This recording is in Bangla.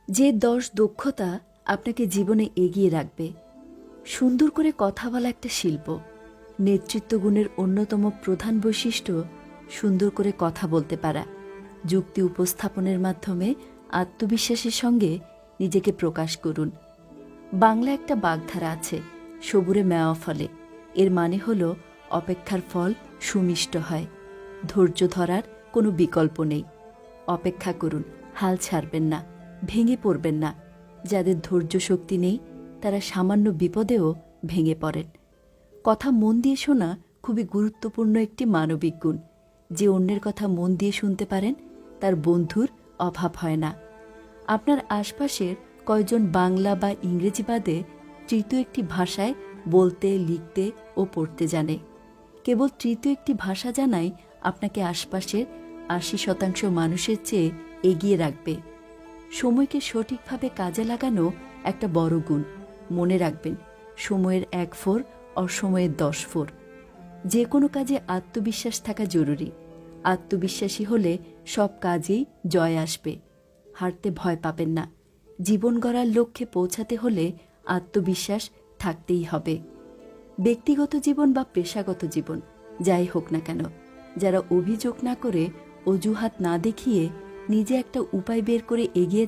যে 10 দক্ষতা আপনাকে জীবনে এগিয়ে রাখবে। সুন্দর করে কথা বলা একটা শিল্প। নেতৃত্ব গুণের অন্যতম প্রধান বৈশিষ্ট্য সুন্দর করে কথা বলতে পারা। যুক্তি উপস্থাপনের মাধ্যমে আত্মবিশ্বাসের সঙ্গে নিজেকে প্রকাশ করুন। বাংলা একটা বাগধারা আছে, সবুরে মেওয়া ফলে। এর মানে হল অপেক্ষার ফল সুমিষ্ট হয়। ধৈর্য ধরার কোনো বিকল্প নেই। অপেক্ষা করুন, হাল ছাড়বেন না, ভেঙে পড়বেন না। যাদের ধৈর্য শক্তি নেই তারা সামান্য বিপদেও ভেঙে পড়েন। কথা মন দিয়ে শোনা খুবই গুরুত্বপূর্ণ একটি মানবিক গুণ। যে অন্যের কথা মন দিয়ে শুনতে পারেন তার বন্ধুর অভাব হয় না। আপনার আশপাশের কয়জন বাংলা বা ইংরেজি বাদে তৃতীয় একটি ভাষায় বলতে, লিখতে ও পড়তে জানে? কেবল তৃতীয় একটি ভাষা জানাই আপনাকে আশপাশের ৮০% মানুষের চেয়ে এগিয়ে রাখবে। সময়কে সঠিকভাবে কাজে লাগানো একটা বড় গুণ। মনে রাখবেন, সময়ের ১ ফোর অসময়ের ১০ ফোর। যে কোনো কাজে আত্মবিশ্বাস থাকা জরুরি। আত্মবিশ্বাসী হলে সব কাজেই জয় আসবে। হারতে ভয় পাবেন না। জীবন গড়ার লক্ষ্যে পৌঁছাতে হলে আত্মবিশ্বাস থাকতেই হবে। ব্যক্তিগত জীবন বা পেশাগত জীবন যাই হোক না কেন, যারা অভিযোগ না করে, অজুহাত না দেখিয়ে নিজে একটা উপায় বের করে এগিয়ে